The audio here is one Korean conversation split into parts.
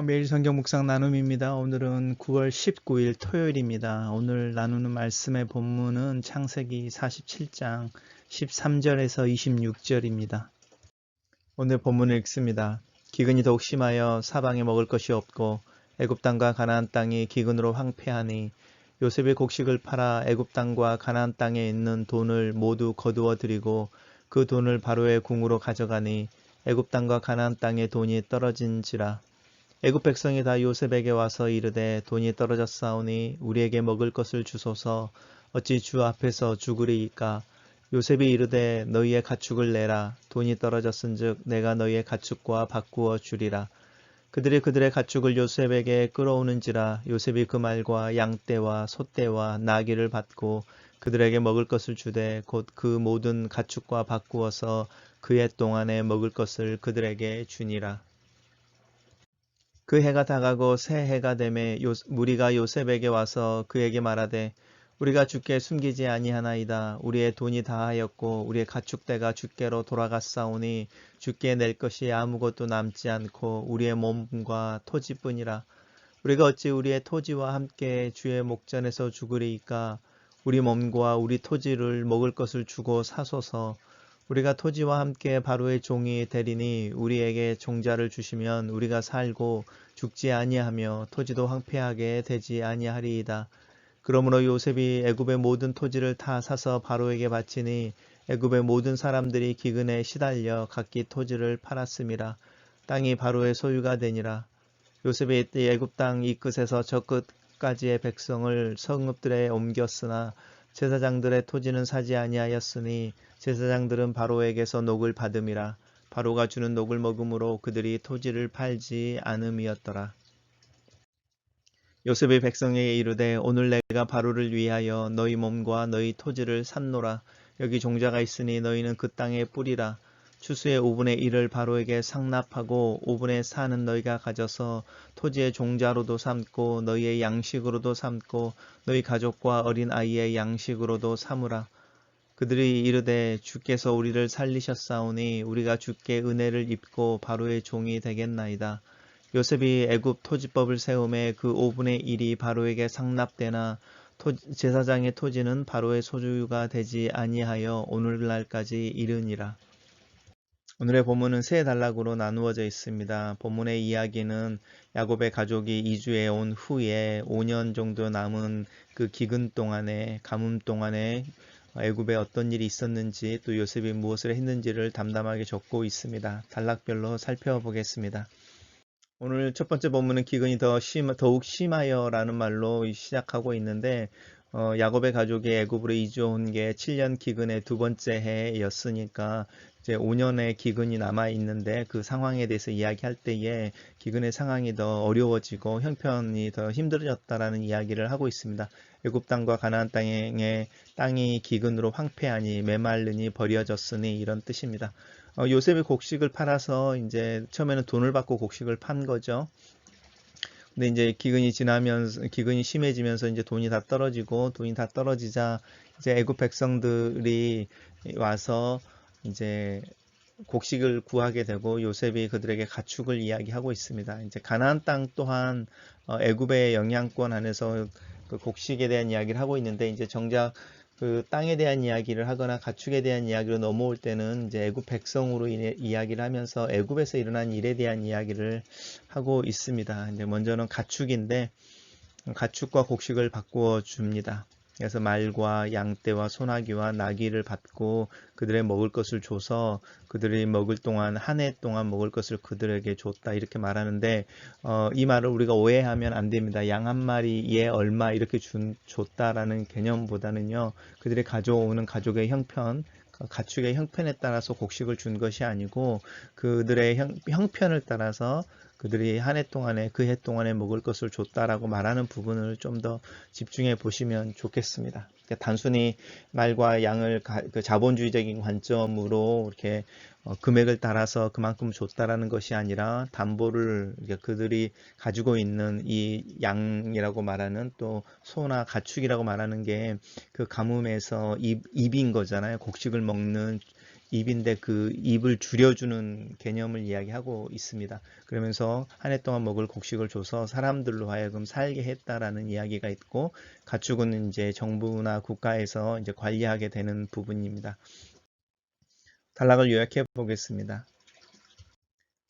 매일 성경 묵상 나눔입니다. 오늘은 9월 19일 토요일입니다. 오늘 나누는 말씀의 본문은 창세기 47장 13절에서 26절입니다. 오늘 본문을 읽습니다. 기근이 더욱 심하여 사방에 먹을 것이 없고 애굽 땅과 가나안 땅이 기근으로 황폐하니 요셉이 곡식을 팔아 애굽 땅과 가나안 땅에 있는 돈을 모두 거두어 들이고 그 돈을 바로의 궁으로 가져가니 애굽 땅과 가나안 땅에 돈이 떨어진지라. 애굽 백성이 다 요셉에게 와서 이르되 돈이 떨어졌사오니 우리에게 먹을 것을 주소서. 어찌 주 앞에서 죽으리이까. 요셉이 이르되 너희의 가축을 내라. 돈이 떨어졌은즉 내가 너희의 가축과 바꾸어 주리라. 그들이 그들의 가축을 요셉에게 끌어오는지라. 요셉이 그 말과 양떼와 소떼와 나귀를 받고 그들에게 먹을 것을 주되 곧 그 모든 가축과 바꾸어서 그해 동안에 먹을 것을 그들에게 주니라. 그 해가 다가고 새 해가 되매 무리가 요셉에게 와서 그에게 말하되 우리가 주께 숨기지 아니하나이다. 우리의 돈이 다하였고 우리의 가축대가 주께로 돌아갔사오니 주께 낼 것이 아무것도 남지 않고 우리의 몸과 토지뿐이라. 우리가 어찌 우리의 토지와 함께 주의 목전에서 죽으리이까. 우리 몸과 우리 토지를 먹을 것을 주고 사소서. 우리가 토지와 함께 바로의 종이 되리니 우리에게 종자를 주시면 우리가 살고 죽지 아니하며 토지도 황폐하게 되지 아니하리이다. 그러므로 요셉이 애굽의 모든 토지를 다 사서 바로에게 바치니 애굽의 모든 사람들이 기근에 시달려 각기 토지를 팔았음이라. 땅이 바로의 소유가 되니라. 요셉이 이때 애굽 땅 이 끝에서 저 끝까지의 백성을 성읍들에 옮겼으나 제사장들의 토지는 사지 아니하였으니 제사장들은 바로에게서 녹을 받음이라. 바로가 주는 녹을 먹음으로 그들이 토지를 팔지 않음이었더라. 요셉이 백성에게 이르되 오늘 내가 바로를 위하여 너희 몸과 너희 토지를 샀노라. 여기 종자가 있으니 너희는 그 땅에 뿌리라. 추수의 5분의 1을 바로에게 상납하고 5분의 4는 너희가 가져서 토지의 종자로도 삼고 너희의 양식으로도 삼고 너희 가족과 어린 아이의 양식으로도 삼으라. 그들이 이르되 주께서 우리를 살리셨사오니 우리가 주께 은혜를 입고 바로의 종이 되겠나이다. 요셉이 애굽 토지법을 세우매 그 5분의 1이 바로에게 상납되나 제사장의 토지는 바로의 소유가 되지 아니하여 오늘날까지 이르니라. 오늘의 본문은 세 단락으로 나누어져 있습니다. 본문의 이야기는 야곱의 가족이 이주해 온 후에 5년 정도 남은 그 기근 동안에, 가뭄 동안에 애굽에 어떤 일이 있었는지 또 요셉이 무엇을 했는지를 담담하게 적고 있습니다. 단락별로 살펴보겠습니다. 오늘 첫 번째 본문은 기근이 더욱 심하여라는 말로 시작하고 있는데 야곱의 가족이 애굽으로 이주한 게 7년 기근의 두 번째 해였으니까 이제 5년의 기근이 남아 있는데 그 상황에 대해서 이야기할 때에 기근의 상황이 더 어려워지고 형편이 더 힘들어졌다라는 이야기를 하고 있습니다. 애굽 땅과 가나안 땅이 기근으로 황폐하니 메말르니 버려졌으니 이런 뜻입니다. 요셉이 곡식을 팔아서 이제 처음에는 돈을 받고 곡식을 판 거죠. 근데 이제 기근이 심해지면서 이제 돈이 다 떨어지자 이제 애굽 백성들이 와서 이제 곡식을 구하게 되고 요셉이 그들에게 가축을 이야기하고 있습니다. 이제 가나안 땅 또한 애굽의 영향권 안에서 그 곡식에 대한 이야기를 하고 있는데 이제 정작 그 땅에 대한 이야기를 하거나 가축에 대한 이야기로 넘어올 때는 이제 애굽 백성으로 이야기를 하면서 애굽에서 일어난 일에 대한 이야기를 하고 있습니다. 이제 먼저는 가축인데 가축과 곡식을 바꾸어 줍니다. 그래서 말과 양떼와 소나기와 나귀를 받고 그들의 먹을 것을 줘서 그들이 먹을 동안 한 해 동안 먹을 것을 그들에게 줬다 이렇게 말하는데 이 말을 우리가 오해하면 안 됩니다. 양 한 마리에 얼마 이렇게 줬다라는 개념보다는요. 그들이 가져오는 가족의 형편 가축의 형편에 따라서 곡식을 준 것이 아니고 그들의 형편을 따라서 그들이 한 해 동안에 그 해 동안에 먹을 것을 줬다라고 말하는 부분을 좀 더 집중해 보시면 좋겠습니다. 그러니까 단순히 말과 양을 그 자본주의적인 관점으로 이렇게 금액을 따라서 그만큼 줬다라는 것이 아니라 담보를 그들이 가지고 있는 이 양이라고 말하는 또 소나 가축이라고 말하는 게 그 가뭄에서 입인 거잖아요. 곡식을 먹는 입인데 그 입을 줄여주는 개념을 이야기하고 있습니다. 그러면서 한 해 동안 먹을 곡식을 줘서 사람들로 하여금 살게 했다라는 이야기가 있고, 가축은 이제 정부나 국가에서 이제 관리하게 되는 부분입니다. 단락을 요약해 보겠습니다.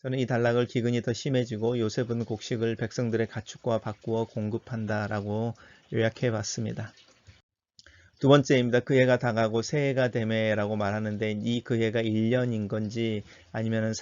저는 이 단락을 기근이 더 심해지고 요셉은 곡식을 백성들의 가축과 바꾸어 공급한다라고 요약해 봤습니다. 두 번째입니다. 그 해가 다가고 새해가 되매라고 말하는데, 이 그 해가 1년인 건지 아니면은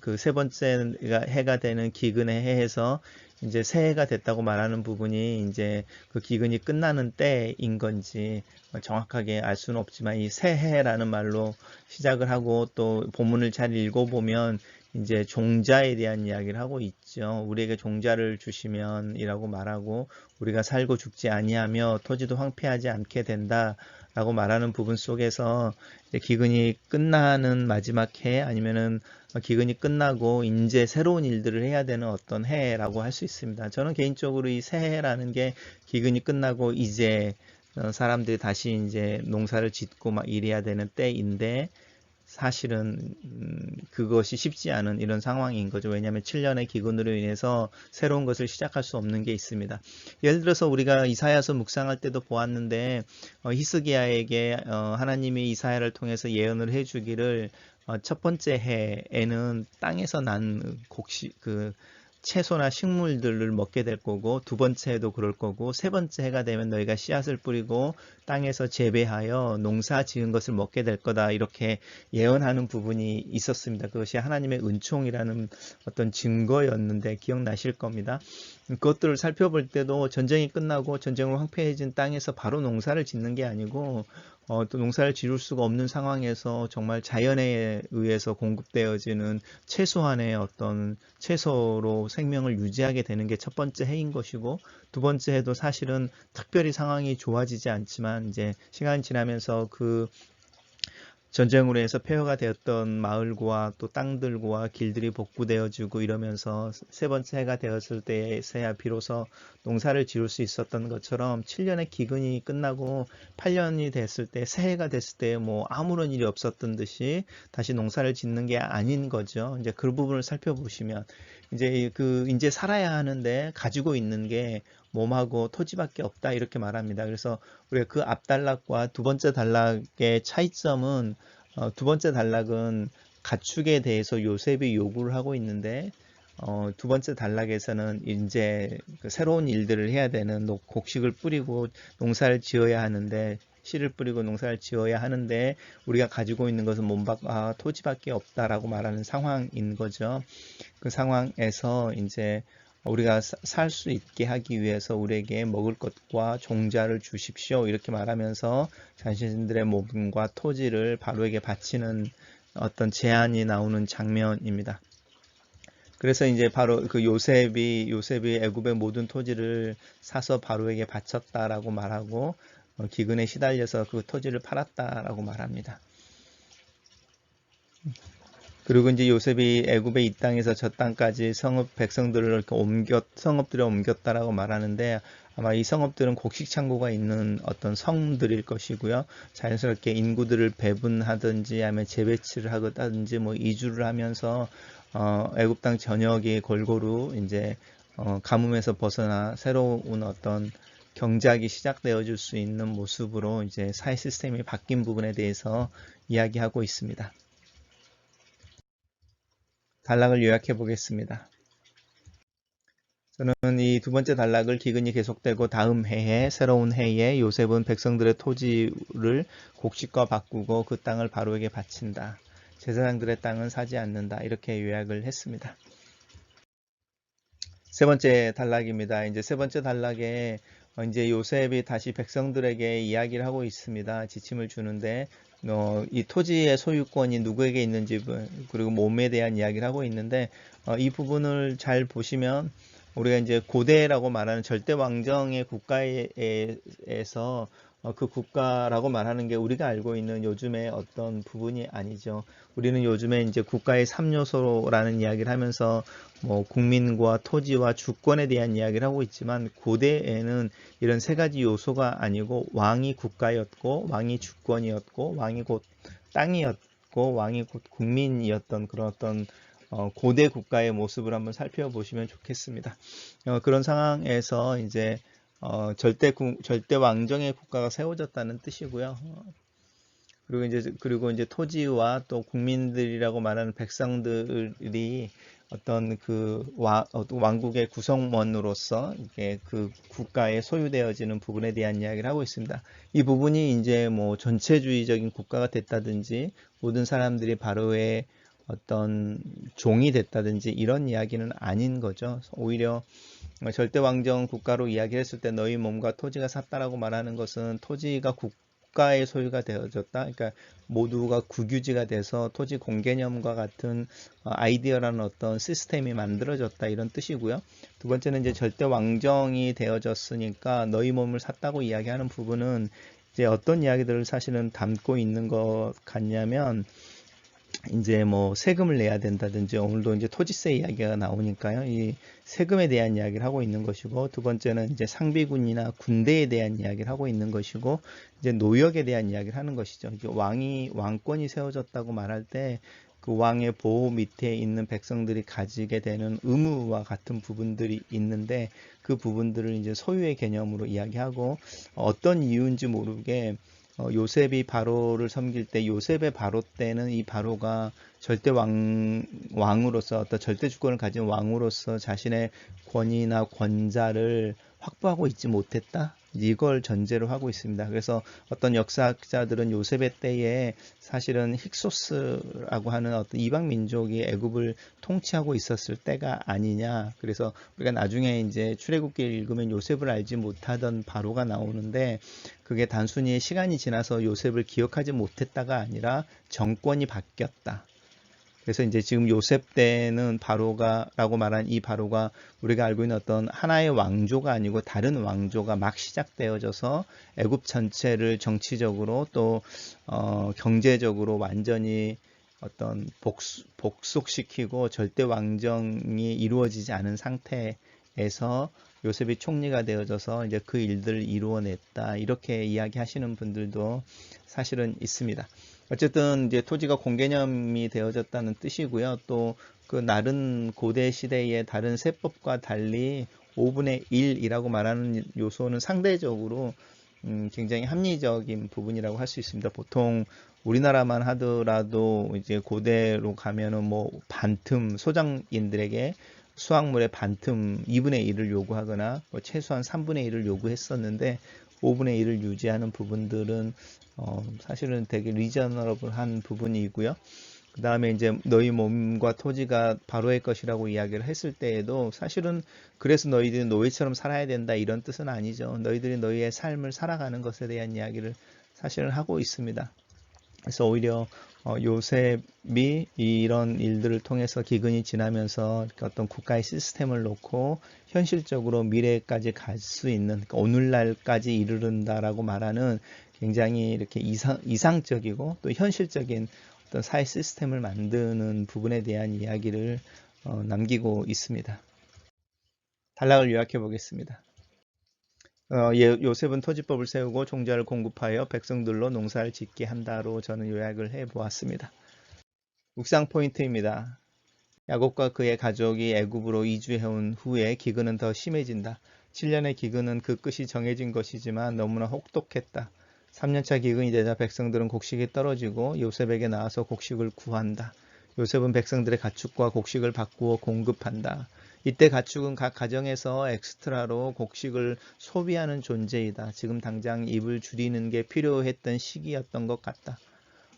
그 세 번째 해가 되는 기근의 해에서 이제 새해가 됐다고 말하는 부분이 이제 그 기근이 끝나는 때인 건지 정확하게 알 수는 없지만, 이 새해라는 말로 시작을 하고 또 본문을 잘 읽어보면 이제 종자에 대한 이야기를 하고 있죠. 우리에게 종자를 주시면이라고 말하고, 우리가 살고 죽지 아니하며 토지도 황폐하지 않게 된다라고 말하는 부분 속에서 기근이 끝나는 마지막 해, 아니면은 기근이 끝나고 이제 새로운 일들을 해야 되는 어떤 해라고 할 수 있습니다. 저는 개인적으로 이 새해라는 게 기근이 끝나고 이제 사람들이 다시 이제 농사를 짓고 막 일해야 되는 때인데, 사실은 그것이 쉽지 않은 이런 상황인 거죠. 왜냐하면 7년의 기근으로 인해서 새로운 것을 시작할 수 없는 게 있습니다. 예를 들어서 우리가 이사야서 묵상할 때도 보았는데, 히스기야에게 하나님이 이사야를 통해서 예언을 해주기를, 첫 번째 해에는 땅에서 난 곡식, 채소나 식물들을 먹게 될 거고, 두 번째 해도 그럴 거고, 세 번째 해가 되면 너희가 씨앗을 뿌리고 땅에서 재배하여 농사 지은 것을 먹게 될 거다, 이렇게 예언하는 부분이 있었습니다. 그것이 하나님의 은총이라는 어떤 증거였는데 기억나실 겁니다. 그것들을 살펴볼 때도 전쟁이 끝나고 전쟁으로 황폐해진 땅에서 바로 농사를 짓는 게 아니고, 또 농사를 지을 수가 없는 상황에서 정말 자연에 의해서 공급되어지는 최소한의 어떤 채소로 생명을 유지하게 되는 게 첫 번째 해인 것이고, 두 번째 해도 사실은 특별히 상황이 좋아지지 않지만 이제 시간이 지나면서 그 전쟁으로 해서 폐허가 되었던 마을과 또 땅들과 길들이 복구되어지고 이러면서 세 번째 해가 되었을 때에서야 비로소 농사를 지을 수 있었던 것처럼, 7년의 기근이 끝나고 8년이 됐을 때, 새해가 됐을 때 뭐 아무런 일이 없었던 듯이 다시 농사를 짓는 게 아닌 거죠. 이제 그 부분을 살펴보시면 이제 살아야 하는데 가지고 있는 게 몸하고 토지밖에 없다, 이렇게 말합니다. 그래서 우리가 그 앞 단락과 두 번째 단락의 차이점은, 두 번째 단락은 가축에 대해서 요셉이 요구를 하고 있는데, 두 번째 단락에서는 이제 그 새로운 일들을 해야 되는, 곡식을 뿌리고 농사를 지어야 하는데, 씨를 뿌리고 농사를 지어야 하는데 우리가 가지고 있는 것은 토지밖에 없다라고 말하는 상황인 거죠. 그 상황에서 이제 우리가 살 수 있게 하기 위해서 우리에게 먹을 것과 종자를 주십시오, 이렇게 말하면서 자신들의 몸과 토지를 바로에게 바치는 어떤 제안이 나오는 장면입니다. 그래서 이제 바로 그 요셉이 애굽의 모든 토지를 사서 바로에게 바쳤다라고 말하고, 기근에 시달려서 그 토지를 팔았다라고 말합니다. 그리고 이제 요셉이 애굽의 이 땅에서 저 땅까지 백성들을 이렇게 성읍들에 옮겼다라고 말하는데, 아마 이 성읍들은 곡식 창고가 있는 어떤 성들일 것이고요. 자연스럽게 인구들을 배분하든지 아니면 재배치를 하든지 뭐 이주를 하면서 애굽 땅 전역이 골고루 이제 가뭄에서 벗어나 새로운 어떤 경작이 시작되어질 수 있는 모습으로 이제 사회 시스템이 바뀐 부분에 대해서 이야기하고 있습니다. 단락을 요약해 보겠습니다. 저는 이 두 번째 단락을, 기근이 계속되고 다음 해에, 새로운 해에 요셉은 백성들의 토지를 곡식과 바꾸고 그 땅을 바로에게 바친다, 제사장들의 땅은 사지 않는다, 이렇게 요약을 했습니다. 세 번째 단락입니다. 이제 세 번째 단락에 이제 요셉이 다시 백성들에게 이야기를 하고 있습니다. 지침을 주는데, 이 토지의 소유권이 누구에게 있는지, 그리고 몸에 대한 이야기를 하고 있는데, 이 부분을 잘 보시면 우리가 이제 고대라고 말하는 절대 왕정의 국가에서 그 국가라고 말하는 게 우리가 알고 있는 요즘의 어떤 부분이 아니죠. 우리는 요즘에 이제 국가의 3요소라는 이야기를 하면서 뭐 국민과 토지와 주권에 대한 이야기를 하고 있지만, 고대에는 이런 세 가지 요소가 아니고 왕이 국가였고, 왕이 주권이었고, 왕이 곧 땅이었고, 있고 왕이 곧 국민이었던 그런 어떤 고대 국가의 모습을 한번 살펴보시면 좋겠습니다. 그런 상황에서 이제 절대 왕정의 국가가 세워졌다는 뜻이고요. 그리고 이제 토지와 또 국민들이라고 말하는 백성들이 어떤 왕국의 구성원으로서 이게 그 국가에 소유되어지는 부분에 대한 이야기를 하고 있습니다. 이 부분이 이제 뭐 전체주의적인 국가가 됐다든지 모든 사람들이 바로의 어떤 종이 됐다든지 이런 이야기는 아닌 거죠. 오히려 절대 왕정 국가로 이야기했을 때 너희 몸과 토지가 샀다라고 말하는 것은 토지가 국가의 소유가 되어졌다. 그러니까 모두가 국유지가 돼서 토지 공개념과 같은 아이디어라는 어떤 시스템이 만들어졌다 이런 뜻이고요. 두 번째는 이제 절대 왕정이 되어졌으니까 너희 몸을 샀다고 이야기하는 부분은 이제 어떤 이야기들을 사실은 담고 있는 것 같냐면 이제 뭐 세금을 내야 된다든지 오늘도 이제 토지세 이야기가 나오니까요. 이 세금에 대한 이야기를 하고 있는 것이고 두 번째는 이제 상비군이나 군대에 대한 이야기를 하고 있는 것이고 이제 노역에 대한 이야기를 하는 것이죠. 이제 왕권이 세워졌다고 말할 때 그 왕의 보호 밑에 있는 백성들이 가지게 되는 의무와 같은 부분들이 있는데 그 부분들을 이제 소유의 개념으로 이야기하고 어떤 이유인지 모르게 요셉이 바로를 섬길 때 요셉의 바로 때는 이 바로가 절대 왕으로서 어떤 절대 주권을 가진 왕으로서 자신의 권위나 권자를 확보하고 있지 못했다. 이걸 전제로 하고 있습니다. 그래서 어떤 역사학자들은 요셉의 때에 사실은 힉소스라고 하는 어떤 이방 민족이 애굽을 통치하고 있었을 때가 아니냐. 그래서 우리가 나중에 이제 출애굽기를 읽으면 요셉을 알지 못하던 바로가 나오는데 그게 단순히 시간이 지나서 요셉을 기억하지 못했다가 아니라 정권이 바뀌었다. 그래서 이제 지금 요셉 때는 바로가라고 말한 이 바로가 우리가 알고 있는 어떤 하나의 왕조가 아니고 다른 왕조가 막 시작되어져서 애굽 전체를 정치적으로 또 경제적으로 완전히 어떤 복속시키고 절대 왕정이 이루어지지 않은 상태에서 요셉이 총리가 되어져서 이제 그 일들을 이루어냈다. 이렇게 이야기하시는 분들도 사실은 있습니다. 어쨌든 이제 토지가 공개념이 되어졌다는 뜻이고요. 또 그 나른 고대 시대의 다른 세법과 달리 5분의 1이라고 말하는 요소는 상대적으로 굉장히 합리적인 부분이라고 할 수 있습니다. 보통 우리나라만 하더라도 이제 고대로 가면은 뭐 반틈 소장인들에게 수확물의 반틈 2분의 1을 요구하거나 뭐 최소한 3분의 1을 요구했었는데 5분의 1을 유지하는 부분들은 사실은 되게 리저너블한 부분이고요. 그 다음에 이제 너희 몸과 토지가 바로의 것이라고 이야기를 했을 때에도 사실은 그래서 너희들이 노예처럼 살아야 된다 이런 뜻은 아니죠. 너희들이 너희의 삶을 살아가는 것에 대한 이야기를 사실은 하고 있습니다. 그래서 오히려 요셉이 이런 일들을 통해서 기근이 지나면서 어떤 국가의 시스템을 놓고 현실적으로 미래까지 갈 수 있는 그러니까 오늘날까지 이르른다라고 말하는 굉장히 이렇게 이상적이고 또 현실적인 어떤 사회 시스템을 만드는 부분에 대한 이야기를 남기고 있습니다. 단락을 요약해 보겠습니다. 요셉은 토지법을 세우고 종자를 공급하여 백성들로 농사를 짓게 한다로 저는 요약을 해 보았습니다. 묵상 포인트입니다. 야곱과 그의 가족이 애굽으로 이주해온 후에 기근은 더 심해진다. 7년의 기근은 그 끝이 정해진 것이지만 너무나 혹독했다. 3년차 기근이 되자 백성들은 곡식이 떨어지고 요셉에게 나와서 곡식을 구한다. 요셉은 백성들의 가축과 곡식을 바꾸어 공급한다. 이때 가축은 각 가정에서 엑스트라로 곡식을 소비하는 존재이다. 지금 당장 입을 줄이는 게 필요했던 시기였던 것 같다.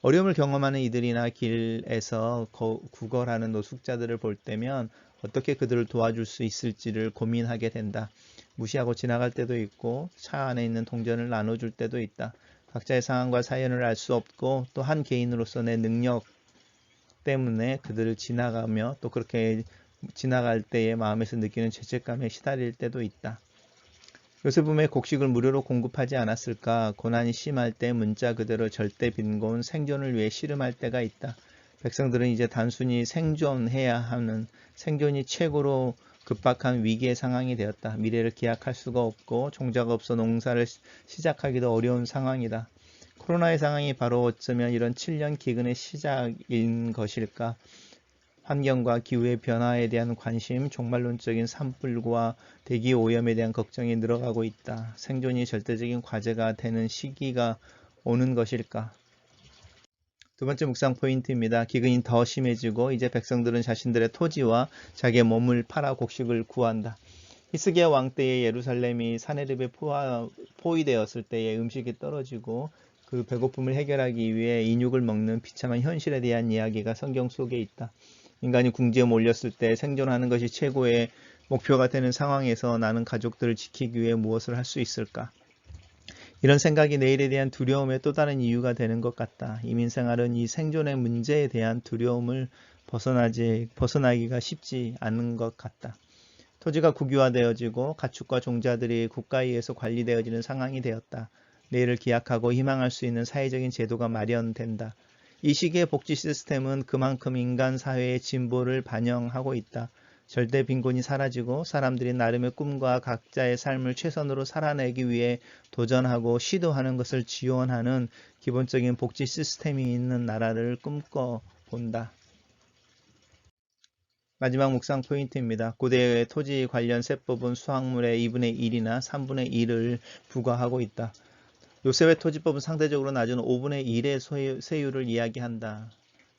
어려움을 경험하는 이들이나 길에서 구걸하는 노숙자들을 볼 때면 어떻게 그들을 도와줄 수 있을지를 고민하게 된다. 무시하고 지나갈 때도 있고 차 안에 있는 동전을 나눠줄 때도 있다. 각자의 상황과 사연을 알 수 없고 또 한 개인으로서 내 능력 때문에 그들을 지나가며 또 그렇게 지나갈 때에 마음에서 느끼는 죄책감에 시달릴 때도 있다. 요셉은 왜 곡식을 무료로 공급하지 않았을까? 고난이 심할 때 문자 그대로 절대 빈곤, 생존을 위해 씨름할 때가 있다. 백성들은 이제 단순히 생존해야 하는 생존이 최고로 급박한 위기의 상황이 되었다. 미래를 기약할 수가 없고 종자가 없어 농사를 시작하기도 어려운 상황이다. 코로나의 상황이 바로 어쩌면 이런 7년 기근의 시작인 것일까? 환경과 기후의 변화에 대한 관심, 종말론적인 산불과 대기 오염에 대한 걱정이 늘어가고 있다. 생존이 절대적인 과제가 되는 시기가 오는 것일까? 두 번째 묵상 포인트입니다. 기근이 더 심해지고 이제 백성들은 자신들의 토지와 자기의 몸을 팔아 곡식을 구한다. 히스기야 왕 때의 예루살렘이 사내립에 포위되었을 때의 음식이 떨어지고 그 배고픔을 해결하기 위해 인육을 먹는 비참한 현실에 대한 이야기가 성경 속에 있다. 인간이 궁지에 몰렸을 때 생존하는 것이 최고의 목표가 되는 상황에서 나는 가족들을 지키기 위해 무엇을 할 수 있을까? 이런 생각이 내일에 대한 두려움의 또 다른 이유가 되는 것 같다. 이민생활은 이 생존의 문제에 대한 두려움을 벗어나기가 쉽지 않은 것 같다. 토지가 국유화되어지고 가축과 종자들이 국가에서 관리되어지는 상황이 되었다. 내일을 기약하고 희망할 수 있는 사회적인 제도가 마련된다. 이 시기의 복지 시스템은 그만큼 인간 사회의 진보를 반영하고 있다. 절대 빈곤이 사라지고 사람들이 나름의 꿈과 각자의 삶을 최선으로 살아내기 위해 도전하고 시도하는 것을 지원하는 기본적인 복지 시스템이 있는 나라를 꿈꿔본다. 마지막 묵상 포인트입니다. 고대의 토지 관련 세법은 수확물의 2분의 1이나 3분의 1을 부과하고 있다. 요셉의 토지법은 상대적으로 낮은 5분의 1의 세율을 이야기한다.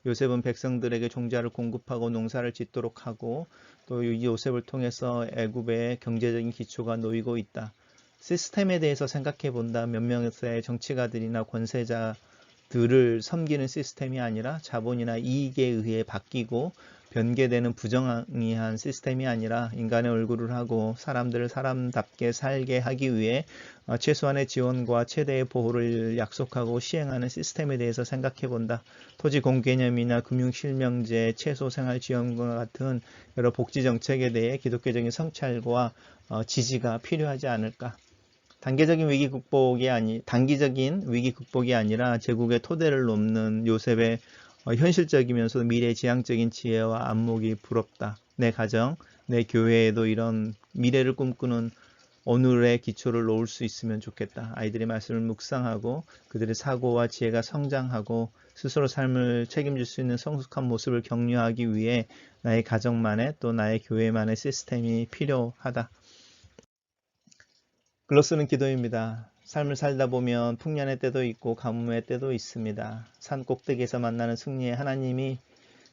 요셉은 백성들에게 종자를 공급하고 농사를 짓도록 하고 또 이 요셉을 통해서 애굽의 경제적인 기초가 놓이고 있다. 시스템에 대해서 생각해 본다. 몇 명의 정치가들이나 권세자들을 섬기는 시스템이 아니라 자본이나 이익에 의해 바뀌고 변개되는 부정의한 시스템이 아니라 인간의 얼굴을 하고 사람들을 사람답게 살게 하기 위해 최소한의 지원과 최대의 보호를 약속하고 시행하는 시스템에 대해서 생각해 본다. 토지 공개념이나 금융실명제, 최소생활지원과 같은 여러 복지 정책에 대해 기독교적인 성찰과 지지가 필요하지 않을까. 단기적인 위기 극복이 아니라 제국의 토대를 놓는 요셉의 현실적이면서 미래지향적인 지혜와 안목이 부럽다. 내 가정, 내 교회에도 이런 미래를 꿈꾸는 오늘의 기초를 놓을 수 있으면 좋겠다. 아이들의 말씀을 묵상하고 그들의 사고와 지혜가 성장하고 스스로 삶을 책임질 수 있는 성숙한 모습을 격려하기 위해 나의 가정만의 또 나의 교회만의 시스템이 필요하다. 글로 쓰는 기도입니다. 삶을 살다 보면 풍년의 때도 있고 가뭄의 때도 있습니다. 산 꼭대기에서 만나는 승리의 하나님이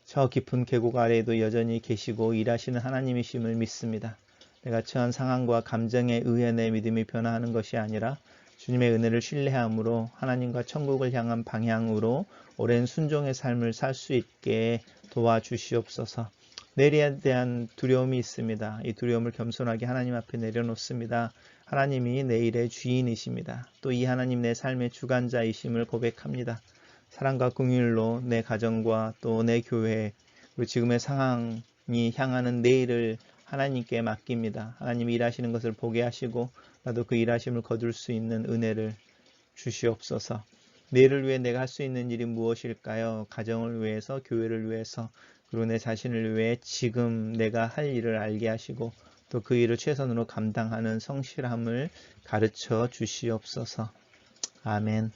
저 깊은 계곡 아래에도 여전히 계시고 일하시는 하나님이심을 믿습니다. 내가 처한 상황과 감정에 의해 내 믿음이 변화하는 것이 아니라 주님의 은혜를 신뢰함으로 하나님과 천국을 향한 방향으로 오랜 순종의 삶을 살 수 있게 도와주시옵소서. 내일에 대한 두려움이 있습니다. 이 두려움을 겸손하게 하나님 앞에 내려놓습니다. 하나님이 내일의 주인이십니다. 또 이 하나님 내 삶의 주관자이심을 고백합니다. 사랑과 긍휼로 내 가정과 또 내 교회 그리고 지금의 상황이 향하는 내일을 하나님께 맡깁니다. 하나님이 일하시는 것을 보게 하시고 나도 그 일하심을 거둘 수 있는 은혜를 주시옵소서. 내일을 위해 내가 할 수 있는 일이 무엇일까요? 가정을 위해서, 교회를 위해서, 그리고 내 자신을 위해 지금 내가 할 일을 알게 하시고 또 그 일을 최선으로 감당하는 성실함을 가르쳐 주시옵소서. 아멘.